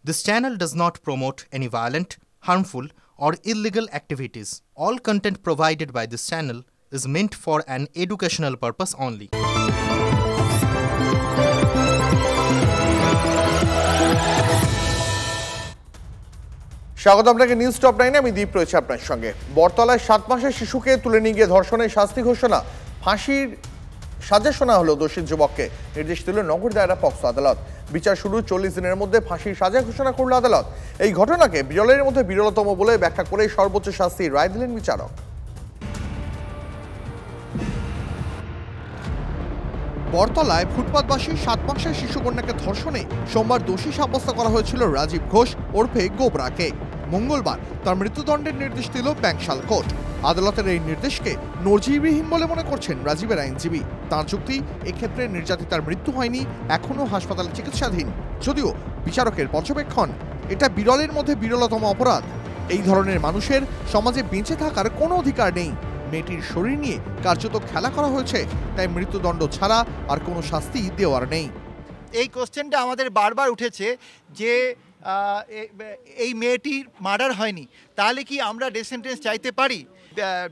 This channel does not promote any violent, harmful, or illegal activities. All content provided by this channel is meant for an educational purpose only. স্বাগত আপনাকে news top 9 আমি দীপ রয়েছে আপনার সঙ্গে। বরতলায় 7 মাসের শিশুকে তুলে নিয়ে গিয়ে ধর্ষণের শাস্তি ঘোষণা, ফাঁসির সাজা শোনা হলো দোষী যুবককে। নির্দেশ দিল নগর দায়রা পক্সো আদালত। বিচার শুরু 40 দিনের মধ্যে ফাঁসির সাজা ঘোষণা করল আদালত। এই ঘটনাকে বিরলের মধ্যে বিরলতম বলে ব্যাখ্যা করে সর্বোচ্চ শাস্তির রায় দিলেন বিচারক। বরতলায় ফুটপাতবাসী 7 মাসের শিশুকন্যাকে ধর্ষণে সোমবার দোষী সাব্যস্ত করা হয়েছিল রাজীব ঘোষ ওরফে গোবরাকে। মঙ্গলবার তার মৃত্যুদণ্ডের নির্দেশ দিল ব্যাংশাল কোর্ট। আদালতের এই নির্দেশকে নজিরবিহীন বলে মনে করছেন রাজীবের আইনজীবী। তাঁর যুক্তি, এক্ষেত্রে নির্যাতিতার মৃত্যু হয়নি, এখনও হাসপাতালে চিকিৎসাধীন। যদিও বিচারকের পর্যবেক্ষণ, এটা বিরলের মধ্যে বিরলতম অপরাধ। এই ধরনের মানুষের সমাজে বেঁচে থাকার কোনো অধিকার নেই। মেয়েটির শরীর নিয়ে কার্যত খেলা করা হয়েছে, তাই মৃত্যুদণ্ড ছাড়া আর কোনো শাস্তি দেওয়ার নেই। এই কোশ্চেনটা আমাদের বারবার উঠেছে যে এই মেয়েটির মার্ডার হয়নি, তাহলে কি আমরা ডেথ সেন্টেন্স চাইতে পারি?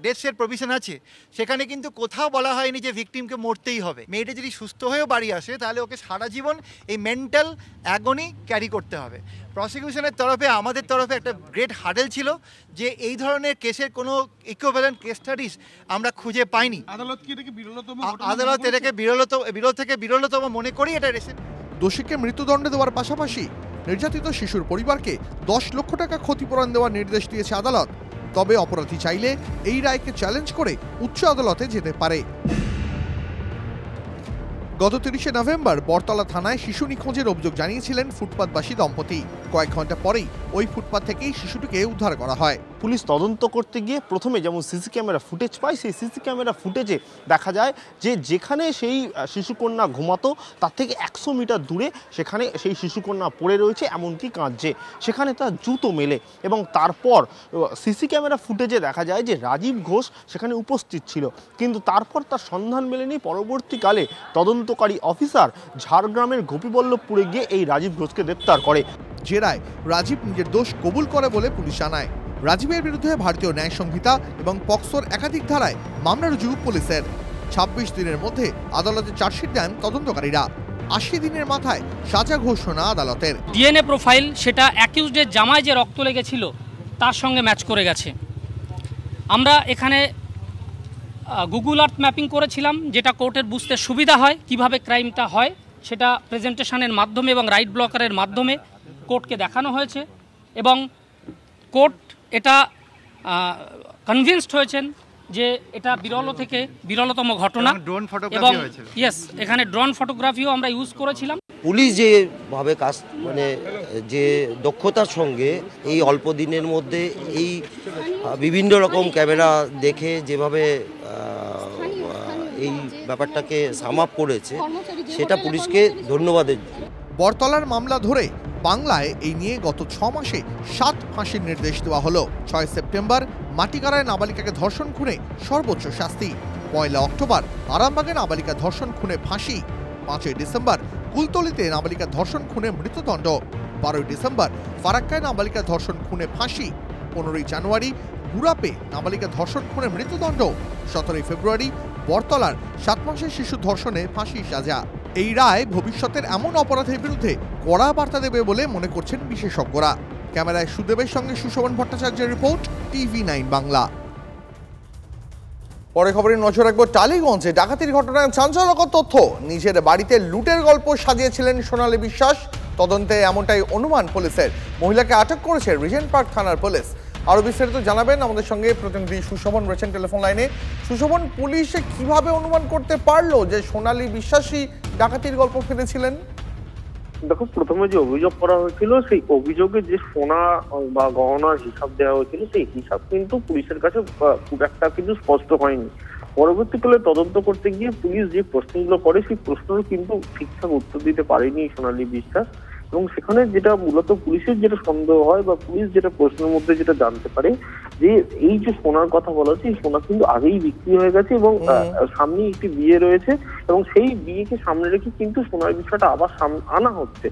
ডেথের প্রভিশন আছে, সেখানে কিন্তু কোথাও বলা হয়নি যে ভিকটিমকে মরতেই হবে। মেয়েটা যদি সুস্থ হয়েও বাড়ি আসে, তাহলে ওকে সারা জীবন এই মেন্টাল অ্যাগনি ক্যারি করতে হবে। প্রসিকিউশনের তরফে, আমাদের তরফে একটা গ্রেট হার্ডেল ছিল যে এই ধরনের কেসের কোনো ইকুইভ্যালেন্ট কেস স্টাডিজ আমরা খুঁজে পাইনি। আদালত এটাকে বিরল থেকে বিরলতম মনে করি। এটা দোষীকে মৃত্যুদণ্ড দেওয়ার পাশাপাশি নির্যাতিত শিশুর পরিবারকে 10 লক্ষ টাকা ক্ষতিপূরণ দেওয়ার নির্দেশ দিয়েছে আদালত। তবে অপরাধী চাইলে এই রায়কে চ্যালেঞ্জ করে উচ্চ আদালতে যেতে পারে। গত 30শে নভেম্বর বরতলা থানায় শিশু নিখোঁজের অভিযোগ জানিয়েছিলেন ফুটপাতবাসী দম্পতি। কয়েক ঘন্টা পরেই ওই ফুটপাত থেকেই শিশুটিকে উদ্ধার করা হয়। পুলিশ তদন্ত করতে গিয়ে প্রথমে যেমন সিসি ক্যামেরা ফুটেজ পায়, সেই সিসি ক্যামেরা ফুটেজে দেখা যায় যে যেখানে সেই শিশুকন্যা ঘুমাতো তার থেকে 100 মিটার দূরে সেখানে সেই শিশুকন্যা পড়ে রয়েছে, এমনকি কাঁদছে। সেখানে তার জুতো মেলে এবং তারপর সিসি ক্যামেরা ফুটেজে দেখা যায় যে রাজীব ঘোষ সেখানে উপস্থিত ছিল, কিন্তু তারপর তার সন্ধান মেলেনি। পরবর্তীকালে তদন্তকারী অফিসার ঝাড়গ্রামের গোপীবল্লভপুরে গিয়ে এই রাজীব ঘোষকে গ্রেপ্তার করে। জেরায় রাজীব নিজের দোষ কবুল করে বলে পুলিশ জানায়। রাজীবের বিরুদ্ধে ভারতীয় ন্যায় সংহিতা এবং পক্সোর একাধিক ধারায় মামলা রুজু পুলিশের। 26 দিনের মধ্যে আদালতে চার্জশিট দেন তদন্তকারীরা। 80 দিনের মাথায় সাজা ঘোষণা আদালতের। ডিএনএ প্রোফাইল সেটা অ্যাকিউজডের জামায় যে রক্ত লেগেছিল তার সঙ্গে ম্যাচ করে গেছে। আমরা এখানে গুগল আর্থ ম্যাপিং করেছিলাম, যেটা কোর্টের বুঝতে সুবিধা হয় কিভাবে ক্রাইমটা হয়, সেটা প্রেজেন্টেশনের মাধ্যমে এবং রাইট ব্লকারের মাধ্যমে কোর্টকে দেখানো হয়েছে এবং কোর্ট এটা কনভিন্সড হয়েছেন যে এটা বিরল থেকে বিরলতম ঘটনা। এবং এখানে ড্রোন ফটোগ্রাফিও আমরা ইউজ করেছিলাম। পুলিশ যেভাবে কাজ যে দক্ষতার সঙ্গে এই অল্প দিনের মধ্যে এই বিভিন্ন রকম ক্যামেরা দেখে যেভাবে এই ব্যাপারটাকে সাম আপ করেছে, সেটা পুলিশকে ধন্যবাদের। বরতলার মামলা ধরে বাংলায় এই নিয়ে গত 6 মাসে 7 ফাঁসির নির্দেশ দেওয়া হলো। 6 সেপ্টেম্বর মাটিগাড়ায় নাবালিকাকে ধর্ষণ খুনে সর্বোচ্চ শাস্তি। 1 অক্টোবর আরামবাগে নাবালিকা ধর্ষণ খুনে ফাঁসি। 5 ডিসেম্বর কুলতলিতে নাবালিকা ধর্ষণ খুনে মৃত্যুদণ্ড। 12 ডিসেম্বর ফারাক্কায় নাবালিকা ধর্ষণ খুনে ফাঁসি। 15 জানুয়ারি গুড়াপে নাবালিকা ধর্ষণ খুনে মৃত্যুদণ্ড। 17 ফেব্রুয়ারি বরতলার 7 মাসের শিশু ধর্ষণে ফাঁসি সাজা। এই রায় ভবিষ্যতের এমন অপরাধের বিরুদ্ধে কড়া বার্তা দেবে বলে মনে করছেন বিশেষজ্ঞরা। ক্যামেরায় সুদেবের সঙ্গে সুশোভন ভট্টাচার্যের রিপোর্ট, TV9 বাংলা। পরে খবরে নজর রাখবো টালিগঞ্জে ডাকাতির ঘটনায় চাঞ্চল্যকর তথ্য। নিজের বাড়িতে লুটের গল্প সাজিয়েছিলেন সোনালী বিশ্বাস। তদন্তে এমনটাই অনুমান পুলিশের। মহিলাকে আটক করেছে রিজেন্ট পার্ক থানার পুলিশ। আরো বিস্তারিত জানাবেন আমাদের সঙ্গে প্রতিনিধি সুশোভন রয়েছেন টেলিফোন লাইনে। সুশোভন, পুলিশে কিভাবে অনুমান করতে পারলো যে সোনালী বিশ্বাসী ডাকাতির গল্প ফেলেছিলেন? দেখো, প্রথমে যে অভিযোগ করা হয়েছিল, সেই অভিযোগে যে সোনা বা গহনার হিসাব দেওয়া হয়েছিল, সেই হিসাব কিন্তু পুলিশের কাছে খুব একটা কিন্তু স্পষ্ট হয়নি। পরবর্তীকালে তদন্ত করতে গিয়ে পুলিশ যে প্রশ্নগুলো করে, সেই প্রশ্নের কিন্তু ঠিকঠাক উত্তর দিতে পারেনি সোনালী বিশ্বাস। এবং সেখানে যেটা মূলত পুলিশের যেটা সন্দেহ হয় বা পুলিশ যেটা প্রশ্নের মধ্যে যেটা জানতে পারে, যে এই যে সোনার কথা বলা হচ্ছে, এই সোনা কিন্তু আগেই বিক্রি হয়ে গেছে এবং সামনে একটি বিয়ে রয়েছে এবং সেই বিয়েকে সামনে রেখে কিন্তু সোনার বিষয়টা আবার আনা হচ্ছে।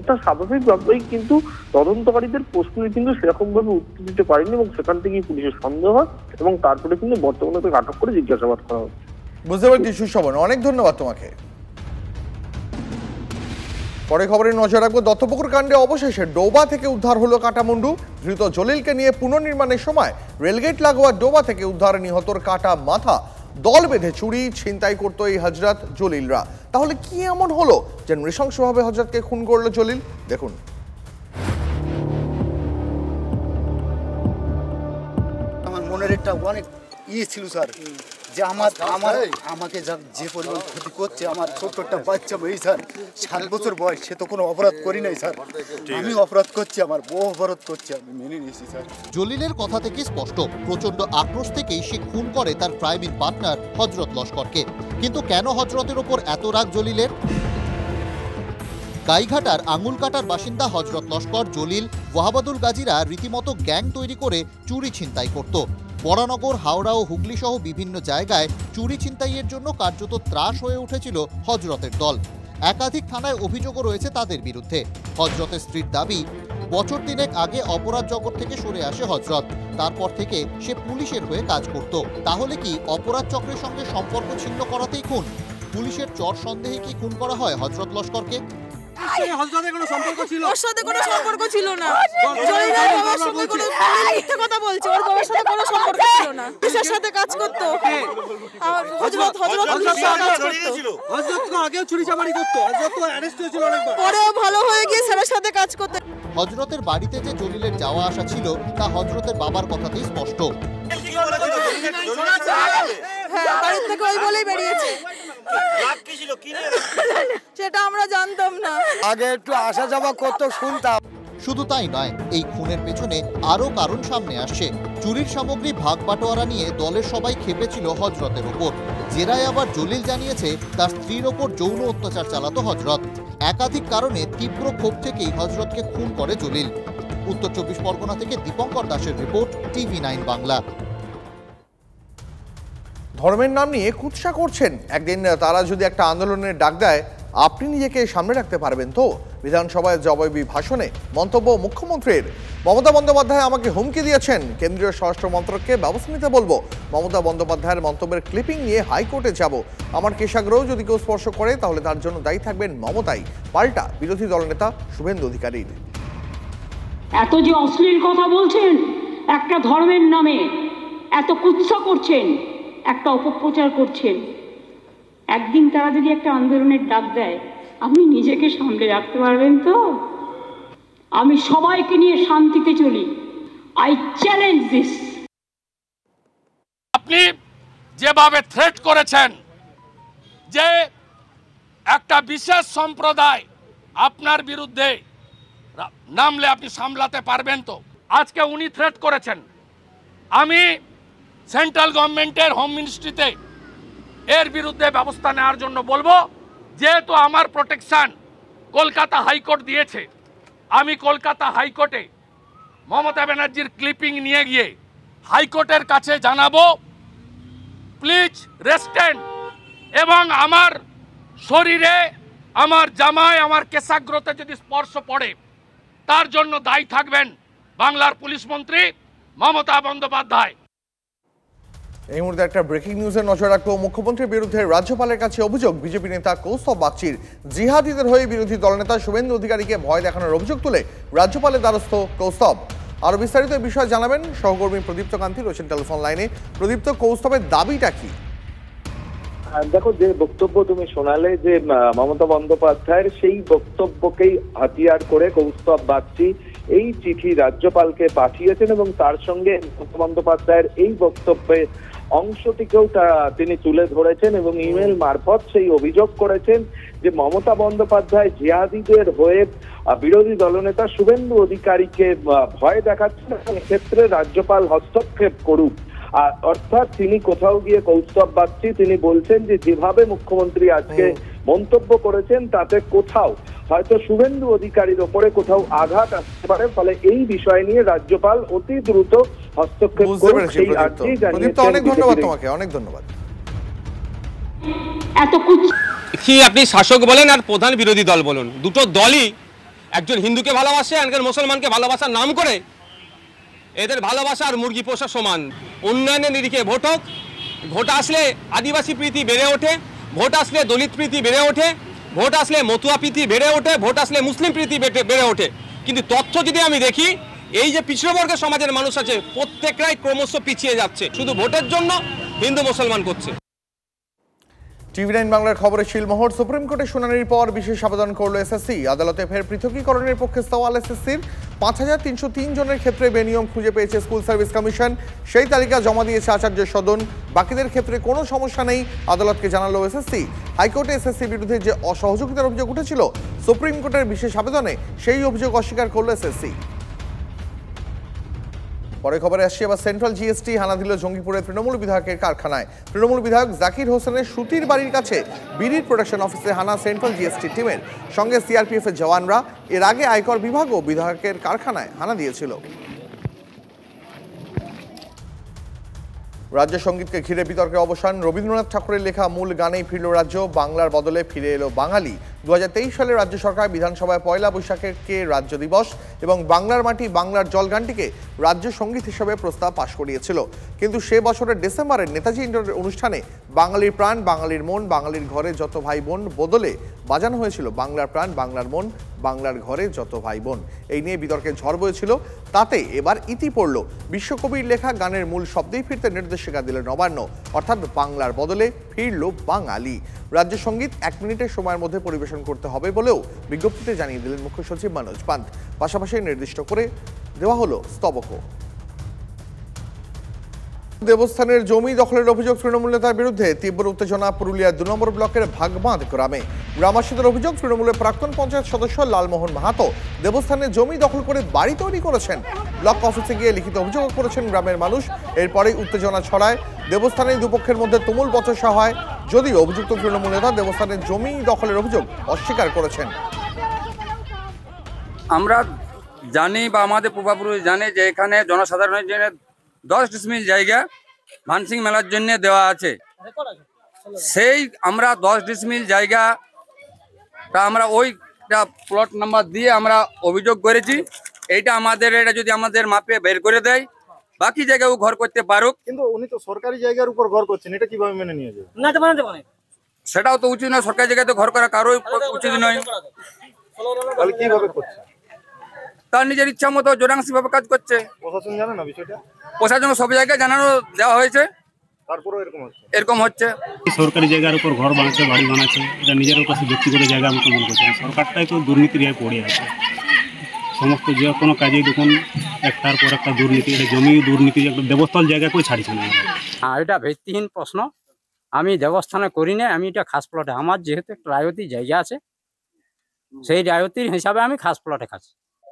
তা স্বাভাবিকভাবেই কিন্তু তদন্তকারীদের প্রশ্নে কিন্তু সেরকম ভাবে উত্তর দিতে পারেনি এবং সেখান থেকেই পুলিশের সন্দেহ হয় এবং তারপরে কিন্তু বর্তমানে তাকে আটক করে জিজ্ঞাসাবাদ করা হচ্ছে। বুঝতে পারছি সুশোভন, অনেক ধন্যবাদ তোমাকে। পরে খবরে নজর রাখবো দত্তপুকুর কাণ্ডে অবশেষে ডোবা থেকে উদ্ধার হলো কাটামুন্ডু। ধৃত জলিলকে নিয়ে পুনর্নির্মাণের সময় রেলগেট লাগোয়া ডোবা থেকে উদ্ধার নিহতর কাটা মাথা। দল বেঁধে চুরি ছিনতাই করতো এই হযরত জলিলরা। তাহলে কি এমন হলো যে নৃশংসভাবে হযরতকে খুন করলো জলিল? দেখুন। আমার মনের একটা অনেক ছিল স্যার, যে আমাকে যে পরিমাণ ক্ষতি করছে, আমার ছোট্ট একটা বাচ্চা মেয়ে স্যার, 7 বছর বয়স, সে তো কোনো অপরাধ করি নাই স্যার। আমি অপরাধ করছি, আমার বউ অপরাধ করছে, আমি মেনে নিয়েছি স্যার। জলিলের কথা থেকে স্পষ্ট, প্রচন্ড আক্রোশ থেকেই সে খুন করে তার প্রাইভেট পার্টনার হযরত লস্করকে। কিন্তু কেন হযরতের ওপর এত রাগ জলিলের? গাইঘাটার আঙুলকাটার বাসিন্দা হযরত লস্কর, জলিল, ওয়াহাবাদুল গাজীরা রীতিমতো গ্যাং তৈরি করে চুরি ছিনতাই করত। বরানগর, হাওড়া ও হুগলি সহ বিভিন্ন জায়গায় চুরি ছিনতাইয়ের জন্য কার্যত ত্রাস হয়ে উঠেছিল হযরতের দল। একাধিক থানায় অভিযোগও রয়েছে তাদের বিরুদ্ধে। হযরতের স্ত্রীর দাবি, বছর তিনেক আগে অপরাধ জগৎ থেকে সরে আসে হযরত। তারপর থেকে সে পুলিশের হয়ে কাজ করত। তাহলে কি অপরাধ চক্রের সঙ্গে সম্পর্ক ছিন্ন করাতেই খুন? পুলিশের চর সন্দেহে কি খুন করা হয় হযরত লস্করকে? হযরতের কোনো সম্পর্ক ছিল? ওর সাথে কোনো সম্পর্ক ছিল না। জলিলের বাবার সাথে কোনো মিথ্যে কথা বলছে, ওর বাবার সাথে কোনো সম্পর্ক ছিল না। কিসের সাথে কাজ করতো? আর হযরত তো আগেও চুরি চামারি করতো। হযরত তো অ্যারেস্ট হয়েছিল অনেকবার। পরেও ভালো হয়ে গিয়ে স্যারের সাথে কাজ করতে। হযরতের বাড়িতে যে জলিলের যাওয়া আসা ছিল তা হযরতের বাবার কথাতেই স্পষ্ট। বাড়ির থেকে ওই বলেই বেরিয়েছে। সেটা আমরা জানতাম না, আগে একটু আসা যাওয়া করতো, শুনতাম। শুধু তাই নয়, এই খুনের পেছনে আরও কারণ সামনে আসছে। চুরির সামগ্রী ভাগ বাটোয়ারা নিয়ে দলের সবাই খেপেছিল হযরতের ওপর। জেরায় আবার জলিল জানিয়েছে তার স্ত্রীর ওপর যৌন অত্যাচার চালাতো হযরত। একাধিক কারণে তীব্র ক্ষোভ থেকেই হযরতকে খুন করে জলিল। উত্তর 24 পরগনা থেকে দীপঙ্কর দাসের রিপোর্ট, TV9 বাংলা। ধর্মের নাম নিয়ে কুৎসা করছেন, একদিন তারা যদি একটা আন্দোলনের ডাক দেয়, আপনি নিজেকে সামনে রাখতে পারবেন তো? বিধানসভায় জবাবি ভাষণে মন্তব্য মুখ্যমন্ত্রীর। মমতা বন্দ্যোপাধ্যায় আমাকে হুমকি দিয়েছেন, কেন্দ্রীয় স্বরাষ্ট্র মন্ত্রককে ব্যবস্থা নিতে বলবো। মমতা বন্দ্যোপাধ্যায়ের মন্তব্যের ক্লিপিং নিয়ে হাইকোর্টে যাব। আমার কেশাগ্রহ যদি কেউ স্পর্শ করে তাহলে তার জন্য দায়ী থাকবেন মমতাই, পাল্টা বিরোধী দলনেতা শুভেন্দু অধিকারীর। এত যে অশ্লীল কথা বলছেন একটা ধর্মের নামে, এত কুৎসা করছেন, একটা অপপ্রচার করছেন, একদিন তারা যদি একটা আন্দোলনের ডাক দেয়, আপনি নিজেকে সামলে রাখতে পারবেন তো? আমি সবাইকে নিয়ে শান্তিতে চলি। I challenge this. আপনি যেভাবে থ্রেট করেছেন যে একটা বিশেষ সম্প্রদায় আপনার বিরুদ্ধে নামলে আপনি সামলাতে পারবেন তো? আজকে উনি থ্রেট করেছেন, আমি সেন্ট্রাল গভর্নমেন্টের হোম মিনিস্ট্রিতে এর বিরুদ্ধে ব্যবস্থা নেওয়ার জন্য বলবো। যেহেতু আমার প্রোটেকশন কলকাতা হাইকোর্ট দিয়েছে, আমি কলকাতা হাইকোর্টে মমতা ব্যানার্জির ক্লিপিং নিয়ে গিয়ে হাইকোর্টের কাছে জানাবো, প্লিজ রেস্টেন্ট, এবং আমার শরীরে, আমার জামায়, আমার কেশাগ্রতে যদি স্পর্শ পড়ে তার জন্য দায়ী থাকবেন বাংলার পুলিশ মন্ত্রী মমতা বন্দ্যোপাধ্যায়। এই মুহূর্তে একটা ব্রেকিং নিউজে নজর রাখবো। মুখ্যমন্ত্রীর বিরুদ্ধে রাজ্যপালের কাছে অভিযোগ, বিজেপি নেতা কৌস্তব বাগচির। জিহাদিদের হয়ে বিরোধী দলনেতা শুভেন্দু অধিকারীকে ভয় দেখানোর অভিযোগ তুলে রাজ্যপালের দ্বারস্থ কৌস্তব। আরো বিস্তারিত এই বিষয়ে জানাবেন সহকর্মী প্রদীপ্ত কান্তি, রয়েছেন টেলিফোন লাইনে। প্রদীপ্ত, কৌস্তবের দাবিটা কি? দেখো, যে বক্তব্য তুমি শোনালে যে মমতা বন্দ্যোপাধ্যায়ের, সেই বক্তব্যকেই হাতিয়ার করে কৌস্তব বাগচি এই চিঠি রাজ্যপালকে পাঠিয়েছেন এবং তার সঙ্গে মমতা বন্দ্যোপাধ্যায়ের এই বক্তব্যে অংশটিকেও তিনি তুলে ধরেছেন এবং ইমেল মারফত সেই অভিযোগ করেছেন যে মমতা বন্দ্যোপাধ্যায় জিহাদিদের হয়ে বিরোধী দলনেতা শুভেন্দু অধিকারীকে ভয় দেখাচ্ছেন এবং এক্ষেত্রে রাজ্যপাল হস্তক্ষেপ করুক। অর্থাৎ তিনি কোথাও গিয়ে কৌস্তব বাগচি তিনি বলছেন যে যেভাবে মুখ্যমন্ত্রী আজকে মন্তব্য করেছেন তাতে কোথাও হয়তো শুভেন্দু অধিকারীর ওপরে কোথাও আঘাত আসতে পারে, ফলে এই বিষয় নিয়ে রাজ্যপাল অতি দ্রুত হস্তক্ষেপ করুন সেই আর্জি জানিয়েছেন। অনেক ধন্যবাদ তোমাকে, অনেক ধন্যবাদ। কি আপনি শাসক বলেন আর প্রধান বিরোধী দল বলুন, দুটো দলই একজন হিন্দুকে ভালোবাসে, একজন মুসলমানকে ভালোবাসার নাম করে এদের ভালোবাসা আর মুরগি পোষা সমান। উন্নয়নের নিরিখে ভোট হোক, ভোট আসলে আদিবাসী প্রীতি বেড়ে ওঠে, ভোট আসলে দলিত প্রীতি বেড়ে ওঠে, ভোট আসলে মতুয়া প্রীতি বেড়ে ওঠে, ভোট আসলে মুসলিম প্রীতি বেড়ে ওঠে। কিন্তু তথ্য যদি আমি দেখি, এই যে পিছড়ে বর্গের সমাজের মানুষ আছে প্রত্যেকটাই ক্রমশ পিছিয়ে যাচ্ছে, শুধু ভোটের জন্য হিন্দু মুসলমান করছে। টিভি9 বাংলার খবরে শিলমোহর। সুপ্রিম কোর্টে শুনানির পর বিশেষ আবেদন করল এসএসসি। আদালতে ফের পৃথকীকরণের পক্ষে সওয়াল এসএসসির। 5303 জনের ক্ষেত্রে বেনিয়ম খুঁজে পেয়েছে স্কুল সার্ভিস কমিশন, সেই তালিকা জমা দিয়েছে আচার্য সদন। বাকিদের ক্ষেত্রে কোনো সমস্যা নেই আদালতকে জানালো এসএসসি। হাইকোর্টে এসএসসির বিরুদ্ধে যে অসহযোগিতার অভিযোগ উঠেছিল সুপ্রিম কোর্টের বিশেষ আবেদনে সেই অভিযোগ অস্বীকার করল এসএসসি। পরে খবরে আসছি আবার সেন্ট্রাল জিএসটি হানা দিল জঙ্গিপুরের তৃণমূল বিধায়কের কারখানায়। তৃণমূল বিধায়ক জাকির হোসেনের সুতির বাড়ির কাছে বিড়ির প্রোডাকশন অফিসে হানা সেন্ট্রাল জিএসটি টিমের, সঙ্গে সিআরপিএফ এর জওয়ানরা। এর আগে আয়কর বিভাগও বিধায়কের কারখানায় হানা দিয়েছিল। রাজ্য সঙ্গীতকে ঘিরে বিতর্কে অবসান। রবীন্দ্রনাথ ঠাকুরের লেখা মূল গানেই ফিরল রাজ্য, বাংলার বদলে ফিরে এলো বাঙালি। 2023 সালে রাজ্য সরকার বিধানসভায় পয়লা বৈশাখকে রাজ্য দিবস এবং বাংলার মাটি বাংলার জল গানটিকে রাজ্য সঙ্গীত হিসেবে প্রস্তাব পাশ করিয়েছিল। কিন্তু সে বছরের ডিসেম্বরের নেতাজি ইন্ডোরের অনুষ্ঠানে বাঙালির প্রাণ বাঙালির মন বাঙালির ঘরে যত ভাই বোন বদলে বাজানো হয়েছিল বাংলার প্রাণ বাংলার মন বাংলার ঘরে যত ভাই বোন। এই নিয়ে বিতর্কের ঝড় বয়েছিল। তাতে এবার ইতি পড়ল। বিশ্বকবির লেখা গানের মূল শব্দেই ফিরতে নির্দেশিকা দিল নবান্ন, অর্থাৎ বাংলার বদলে ফিরল বাঙালি। রাজ্য সঙ্গীত 1 মিনিটের সময়ের মধ্যে পরিবেশন করতে হবে বলেও বিজ্ঞপ্তিতে জানিয়ে দিলেন মুখ্য সচিব মনোজ পান্ত। পাশাপাশি নির্দিষ্ট করে দেওয়া হলো স্তবকও। দেবস্থানের জমি দখলের অভিযোগ তৃণমূল নেতার বিরুদ্ধে তীব্র উত্তেজনা পুরুলিয়ার 2 নম্বর ব্লকের ভাগবাঁধ গ্রামে। গ্রামবাসীদের অভিযোগ তৃণমূলের প্রাক্তন পঞ্চায়েত সদস্য লালমোহন মাহাতো দেবস্থানের জমি দখল করে বাড়ি তৈরি করেছেন। ব্লক অফিসে গিয়ে লিখিত অভিযোগ করেছেন গ্রামের মানুষ। এরপরেই উত্তেজনা ছড়ায়। দেবস্থানের দুপক্ষের মধ্যে তুমুল বচসা হয়, যদিও অভিযুক্ত তৃণমূল নেতা দেবস্থানের জমি দখলের অভিযোগ অস্বীকার করেছেন। আমরা জানি বা আমাদের পূর্বপুরুষ জানে যে এখানে জনসাধারণের জন্য 10 ডিসমিল জায়গা মানসিং মেলার জন্য দেওয়া আছে। সেই আমরা 10 ডিসমিল জায়গাটা আমরা ওইটা প্লট নাম্বার দিয়ে আমরা অভিযোগ করেছি। এইটা আমাদের এটা যদি আমাদের মাপে বের করে দেয় বাকি জায়গায় ঘর করতে পারুক। কিন্তু উনি তো সরকারি জায়গার উপর ঘর করছেন, এটা কিভাবে মেনে নিয়ে যাবে? সেটাও তো উচিত নয়, সরকারি জায়গায় তো ঘর করা কারোই উচিত নয়। তাহলে কিভাবে করছে? তার নিজের ইচ্ছা মতো জোরাংশি ভাবে কাজ করছে। প্রশাসন জানে না বিষয়টা? প্রশাসন সব জায়গায় জানানো দেওয়া হয়েছে, তারপরেও এরকম হচ্ছে। সরকারি জায়গার উপর ঘর বানাচ্ছে, বাড়ি বানাচ্ছে, এটা নিজের কাছে ব্যক্তিগত জায়গা মতো মনে করছে। সরকারটাই তো দুর্নীতির পড়ে আছে। সমস্ত যে কোনো কাজে দেখুন একটার পর একটা দুর্নীতি, এটা জমি দুর্নীতি, একটা দেবস্থল জায়গা কেউ ছাড়ছে না। হ্যাঁ, এটা ভিত্তিহীন প্রশ্ন। আমি দেবস্থানে করি না, আমি এটা খাস প্লটে, আমার যেহেতু একটা রায়তির জায়গা আছে সেই রায়তির হিসাবে আমি খাস প্লটে খাচ্ছি।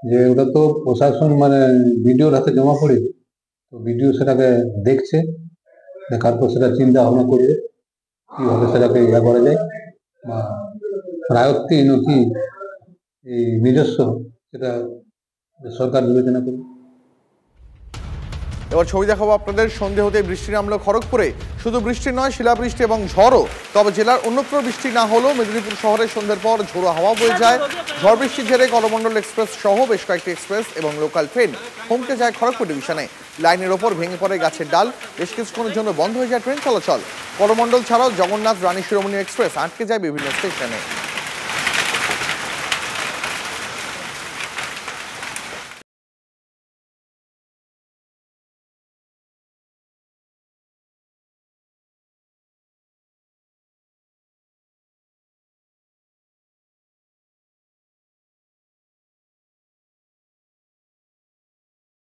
যে ওটা তো প্রশাসন মানে ভিডিওর হাতে জমা পড়ে, তো ভিডিও সেটাকে দেখছে, দেখার পর সেটা চিন্তা ভাবনা করবে কিভাবে সেটাকে ইয়া করা যায় বা রায়ত্তি নাকি এই নিজস্ব, সেটা সরকার বিবেচনা করবে। এবার ছবি দেখাবো আপনাদের। সন্ধে হতে বৃষ্টি নামলো খড়গপুরে। শুধু বৃষ্টি নয়, শিলাবৃষ্টি এবং ঝড়ও। তবে জেলার অন্যত্র বৃষ্টি না হলেও মেদিনীপুর শহরে সন্ধ্যের পর ঝোড়ো হাওয়া বয়ে যায়। ঝড় বৃষ্টির জেরে করমণ্ডল এক্সপ্রেস সহ বেশ কয়েকটি এক্সপ্রেস এবং লোকাল ট্রেন থমকে যায় খড়গপুর ডিভিশনে। লাইনের ওপর ভেঙে পড়ে গাছের ডাল, বেশ কিছুক্ষণের জন্য বন্ধ হয়ে যায় ট্রেন চলাচল। করমণ্ডল ছাড়াও জগন্নাথ রানী শিরোমণি এক্সপ্রেস আটকে যায় বিভিন্ন স্টেশনে।